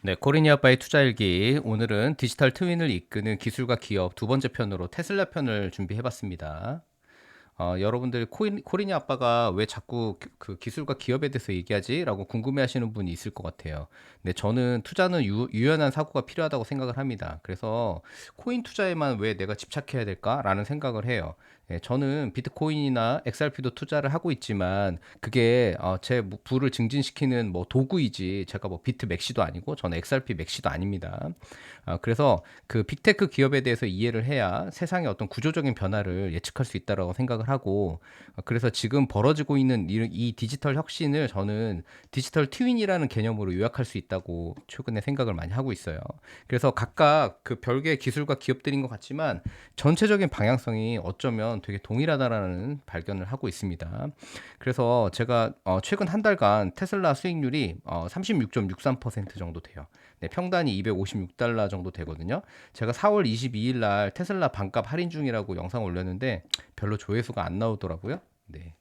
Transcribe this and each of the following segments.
네, 코리니 아빠의 투자일기. 오늘은 디지털 트윈을 이끄는 기술과 기업 두 번째 편으로 테슬라 편을 준비해봤습니다. 여러분들 코리니 아빠가 왜 자꾸 그 기술과 기업에 대해서 얘기하지? 라고 궁금해하시는 분이 있을 것 같아요. 근데 저는 투자는 유연한 사고가 필요하다고 생각을 합니다. 그래서 코인 투자에만 왜 내가 집착해야 될까라는 생각을 해요. 예, 저는 비트코인이나 XRP도 투자를 하고 있지만 그게 제 부를 증진시키는 뭐 도구이지 제가 뭐 비트 맥시도 아니고 저는 XRP 맥시도 아닙니다. 그래서 그 빅테크 기업에 대해서 이해를 해야 세상의 어떤 구조적인 변화를 예측할 수 있다라고 생각을 하고 그래서 지금 벌어지고 있는 이 디지털 혁신을 저는 디지털 트윈이라는 개념으로 요약할 수 있다고 최근에 생각을 많이 하고 있어요. 그래서 각각 그 별개의 기술과 기업들인 것 같지만 전체적인 방향성이 어쩌면 되게 동일하다라는 발견을 하고 있습니다. 그래서 제가 최근 한 달간 테슬라 수익률이 36.63% 정도 돼요. 네, 평단이 256달러 정도 되거든요. 제가 4월 22일 날 테슬라 반값 할인 중이라고 영상 올렸는데 별로 조회수가 안 나오더라고요. 네.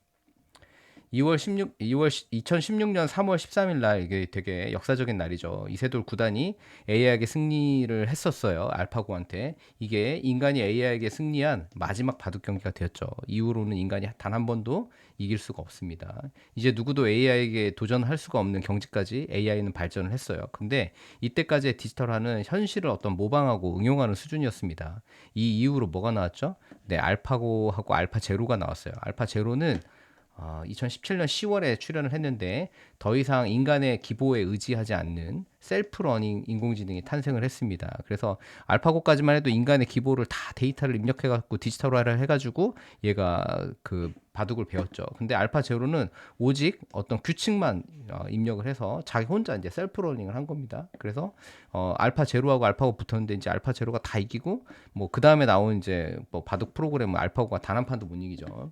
2016년 3월 13일 날 이게 되게 역사적인 날이죠. 이세돌 구단이 AI에게 승리를 했었어요. 알파고한테. 이게 인간이 AI에게 승리한 마지막 바둑 경기가 되었죠. 이후로는 인간이 단 한 번도 이길 수가 없습니다. 이제 누구도 AI에게 도전할 수가 없는 경지까지 AI는 발전을 했어요. 근데 이때까지의 디지털화는 현실을 어떤 모방하고 응용하는 수준이었습니다. 이 이후로 뭐가 나왔죠? 네, 알파고하고 알파 제로가 나왔어요. 알파 제로는 2017년 10월에 출연을 했는데 더 이상 인간의 기보에 의지하지 않는 셀프 러닝 인공지능이 탄생을 했습니다. 그래서 알파고까지만 해도 인간의 기보를 다 데이터를 입력해 갖고 디지털화를 해 가지고 얘가 그 바둑을 배웠죠. 근데 알파 제로는 오직 어떤 규칙만 입력을 해서 자기 혼자 이제 셀프 러닝을 한 겁니다. 그래서 알파 제로하고 알파고 붙었는데 이제 알파 제로가 다 이기고 뭐 그 다음에 나온 이제 뭐 바둑 프로그램은 알파고가 단 한 판도 못 이기죠.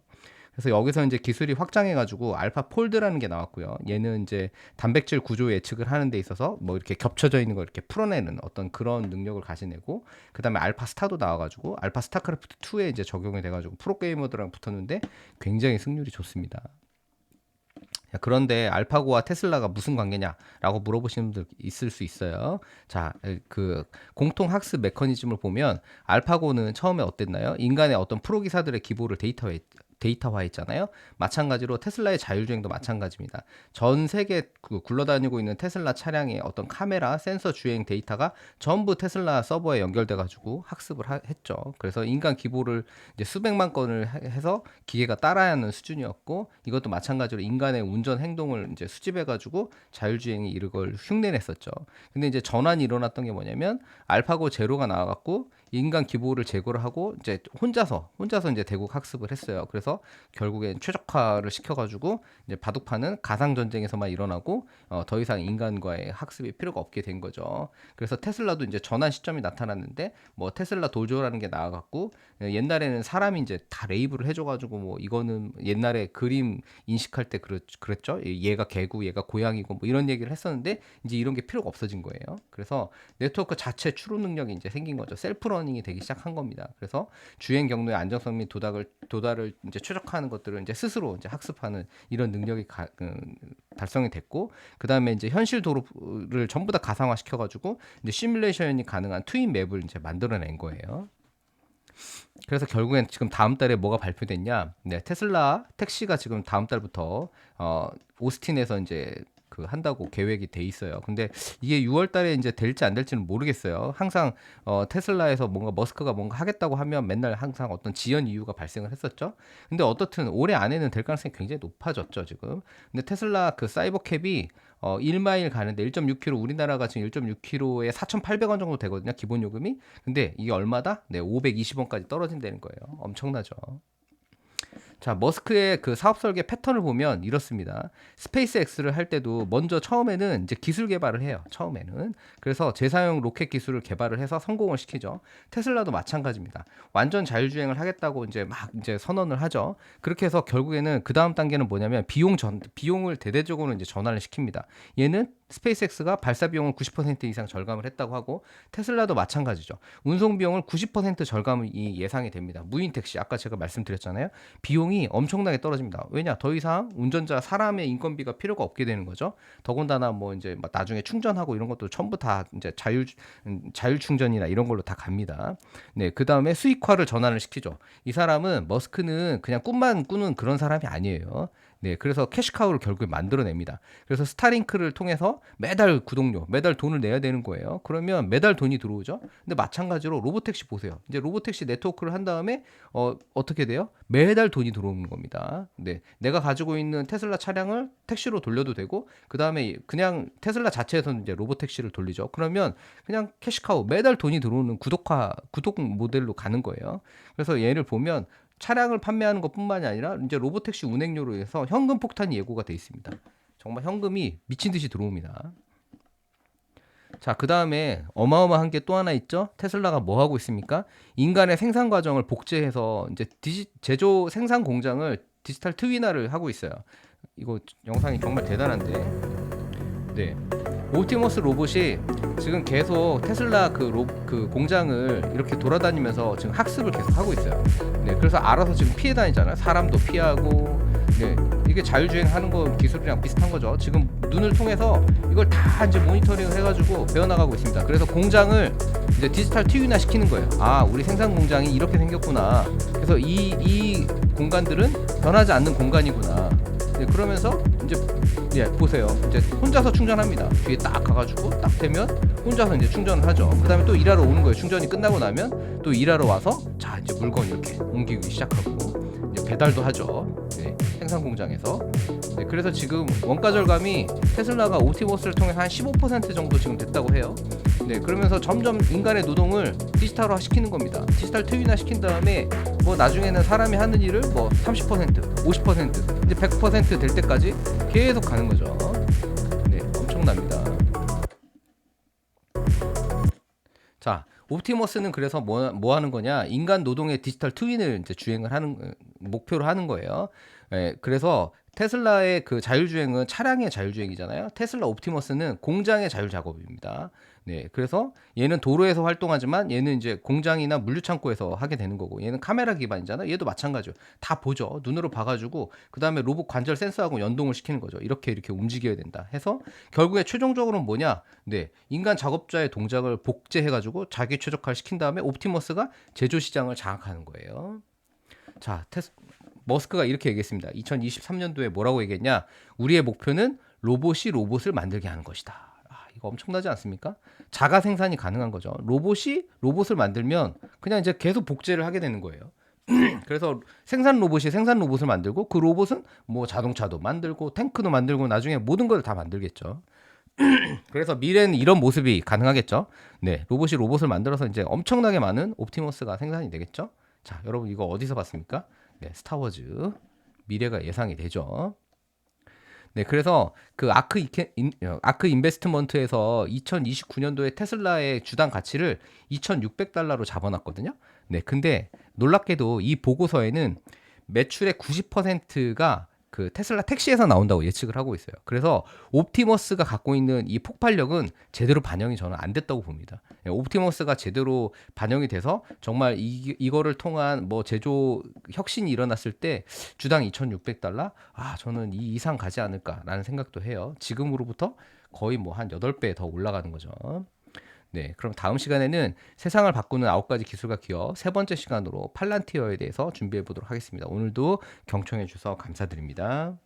그래서 여기서 이제 기술이 확장해가지고 알파 폴드라는 게 나왔고요. 얘는 이제 단백질 구조 예측을 하는 데 있어서 뭐 이렇게 겹쳐져 있는 걸 이렇게 풀어내는 어떤 그런 능력을 가지내고, 그 다음에 알파 스타도 나와가지고 알파 스타크래프트 2에 이제 적용이 돼가지고 프로게이머들랑 붙었는데 굉장히 승률이 좋습니다. 그런데 알파고와 테슬라가 무슨 관계냐라고 물어보시는 분들 있을 수 있어요. 자, 그 공통 학습 메커니즘을 보면 알파고는 처음에 어땠나요? 인간의 어떤 프로기사들의 기보를 데이터화했잖아요. 마찬가지로 테슬라의 자율주행도 마찬가지입니다. 전 세계 굴러다니고 있는 테슬라 차량의 어떤 카메라, 센서 주행 데이터가 전부 테슬라 서버에 연결돼가지고 학습을 했죠. 그래서 인간 기보를 이제 수백만 건을 해서 기계가 따라야 하는 수준이었고, 이것도 마찬가지로 인간의 운전 행동을 이제 수집해가지고 자율주행이 이걸 흉내냈었죠. 근데 이제 전환이 일어났던 게 뭐냐면 알파고 제로가 나와갖고 인간 기보를 제거를 하고 이제 혼자서 이제 대국 학습을 했어요. 그래서 결국엔 최적화를 시켜가지고 이제 바둑판은 가상 전쟁에서만 일어나고 더 이상 인간과의 학습이 필요가 없게 된 거죠. 그래서 테슬라도 이제 전환 시점이 나타났는데 뭐 테슬라 도조라는 게 나와갖고 옛날에는 사람이 이제 다 레이블을 해줘가지고 뭐 이거는 옛날에 그림 인식할 때 그랬죠. 얘가 개고 얘가 고양이고 뭐 이런 얘기를 했었는데 이제 이런 게 필요가 없어진 거예요. 그래서 네트워크 자체 추론 능력이 이제 생긴 거죠. 셀프 러닝이 되기 시작한 겁니다. 그래서 주행 경로의 안정성 및 도달을 이제 최적화하는 것들을 이제 스스로 이제 학습하는 이런 능력이 달성이 됐고, 그 다음에 이제 현실 도로를 전부 다 가상화 시켜가지고 이제 시뮬레이션이 가능한 트윈 맵을 이제 만들어낸 거예요. 그래서 결국엔 지금 다음 달에 뭐가 발표됐냐? 네, 테슬라 택시가 지금 다음 달부터 오스틴에서 이제 그 한다고 계획이 돼 있어요. 근데 이게 6월 달에 이제 될지 안 될지는 모르겠어요. 항상 테슬라에서 뭔가 머스크가 뭔가 하겠다고 하면 맨날 항상 어떤 지연 이유가 발생을 했었죠. 근데 어떻든 올해 안에는 될 가능성이 굉장히 높아졌죠, 지금. 근데 테슬라 그 사이버캡이 1마일 가는데 1.6km, 우리나라가 지금 1.6km에 4,800원 정도 되거든요, 기본 요금이. 근데 이게 얼마다? 네, 520원까지 떨어진다는 거예요. 엄청나죠. 자, 머스크의 그 사업 설계 패턴을 보면 이렇습니다. 스페이스 X를 할 때도 먼저 처음에는 이제 기술 개발을 해요. 처음에는. 그래서 재사용 로켓 기술을 개발을 해서 성공을 시키죠. 테슬라도 마찬가지입니다. 완전 자율주행을 하겠다고 이제 막 이제 선언을 하죠. 그렇게 해서 결국에는 그 다음 단계는 뭐냐면 비용을 대대적으로 이제 전환을 시킵니다. 얘는 스페이스X가 발사 비용을 90% 이상 절감을 했다고 하고 테슬라도 마찬가지죠. 운송 비용을 90% 절감이 예상이 됩니다. 무인 택시 아까 제가 말씀드렸잖아요. 비용이 엄청나게 떨어집니다. 왜냐? 더 이상 운전자 사람의 인건비가 필요가 없게 되는 거죠. 더군다나 뭐 이제 나중에 충전하고 이런 것도 전부 다 이제 자율 충전이나 이런 걸로 다 갑니다. 네, 그다음에 수익화를 전환을 시키죠. 이 사람은 머스크는 그냥 꿈만 꾸는 그런 사람이 아니에요. 네, 그래서 캐시카우를 결국에 만들어냅니다. 그래서 스타링크를 통해서 매달 구독료, 매달 돈을 내야 되는 거예요. 그러면 매달 돈이 들어오죠. 근데 마찬가지로 로보택시 보세요. 이제 로보택시 네트워크를 한 다음에 어떻게 돼요? 매달 돈이 들어오는 겁니다. 네, 내가 가지고 있는 테슬라 차량을 택시로 돌려도 되고, 그 다음에 그냥 테슬라 자체에서는 이제 로보택시를 돌리죠. 그러면 그냥 캐시카우 매달 돈이 들어오는 구독 모델로 가는 거예요. 그래서 얘를 보면 차량을 판매하는 것뿐만이 아니라 이제 로보택시 운행료로 해서 현금 폭탄이 예고가 돼 있습니다. 정말 현금이 미친 듯이 들어옵니다. 자, 그 다음에 어마어마한 게 또 하나 있죠. 테슬라가 뭐 하고 있습니까? 인간의 생산 과정을 복제해서 이제 제조 생산 공장을 디지털 트윈화를 하고 있어요. 이거 영상이 정말 대단한데, 네, 옵티머스 로봇이 지금 계속 테슬라 그 공장을 이렇게 돌아다니면서 지금 학습을 계속 하고 있어요. 네, 그래서 알아서 지금 피해 다니잖아요. 사람도 피하고. 네, 이게 자율주행하는 거 기술이랑 비슷한 거죠. 지금 눈을 통해서 이걸 다 이제 모니터링 해가지고 배워나가고 있습니다. 그래서 공장을 이제 디지털 트윈화 시키는 거예요. 아, 우리 생산 공장이 이렇게 생겼구나. 그래서 이 공간들은 변하지 않는 공간이구나. 네, 그러면서 이제 보세요. 이제 혼자서 충전합니다. 뒤에 딱 가가지고 딱 되면 혼자서 이제 충전을 하죠. 그 다음에 또 일하러 오는 거예요. 충전이 끝나고 나면 또 일하러 와서 자 이제 물건 이렇게 옮기기 시작하고 이제 배달도 하죠. 네, 생산 공장에서. 네, 그래서 지금 원가 절감이 테슬라가 옵티머스를 통해서 한 15% 정도 지금 됐다고 해요. 네, 그러면서 점점 인간의 노동을 디지털화 시키는 겁니다. 디지털 트윈화 시킨 다음에 뭐 나중에는 사람이 하는 일을 뭐 30%, 50%, 이제 100%될 때까지 계속 가는 거죠. 네, 엄청납니다. 자, 옵티머스는 그래서 뭐 하는 거냐? 인간 노동의 디지털 트윈을 이제 주행을 하는 목표로 하는 거예요. 예, 그래서 테슬라의 그 자율주행은 차량의 자율주행이잖아요. 테슬라 옵티머스는 공장의 자율 작업입니다. 네, 그래서 얘는 도로에서 활동하지만 얘는 이제 공장이나 물류창고에서 하게 되는 거고, 얘는 카메라 기반이잖아요. 얘도 마찬가지요. 다 보죠. 눈으로 봐가지고 그 다음에 로봇 관절 센서하고 연동을 시키는 거죠. 이렇게 움직여야 된다 해서 결국에 최종적으로는 뭐냐? 네, 인간 작업자의 동작을 복제해가지고 자기 최적화를 시킨 다음에 옵티머스가 제조 시장을 장악하는 거예요. 자, 머스크가 이렇게 얘기했습니다. 2023년도에 뭐라고 얘기했냐? 우리의 목표는 로봇이 로봇을 만들게 하는 것이다. 아, 이거 엄청나지 않습니까? 자가 생산이 가능한 거죠. 로봇이 로봇을 만들면 그냥 이제 계속 복제를 하게 되는 거예요. 그래서 생산 로봇이 생산 로봇을 만들고 그 로봇은 뭐 자동차도 만들고 탱크도 만들고 나중에 모든 걸 다 만들겠죠. 그래서 미래는 이런 모습이 가능하겠죠. 네, 로봇이 로봇을 만들어서 이제 엄청나게 많은 옵티머스가 생산이 되겠죠. 자, 여러분 이거 어디서 봤습니까? 네, 스타워즈 미래가 예상이 되죠. 네, 그래서 그 아크 인베스트먼트에서 2029년도에 테슬라의 주당 가치를 2,600달러로 잡아놨거든요. 네, 근데 놀랍게도 이 보고서에는 매출의 90%가 그 테슬라 택시에서 나온다고 예측을 하고 있어요. 그래서 옵티머스가 갖고 있는 이 폭발력은 제대로 반영이 저는 안 됐다고 봅니다. 옵티머스가 제대로 반영이 돼서 정말 이거를 통한 뭐 제조 혁신이 일어났을 때 주당 2,600달러? 아, 저는 이 이상 가지 않을까라는 생각도 해요. 지금으로부터 거의 뭐 한 8배 더 올라가는 거죠. 네, 그럼 다음 시간에는 세상을 바꾸는 9가지 기술과 기업 세 번째 시간으로 팔란티어에 대해서 준비해 보도록 하겠습니다. 오늘도 경청해 주셔서 감사드립니다.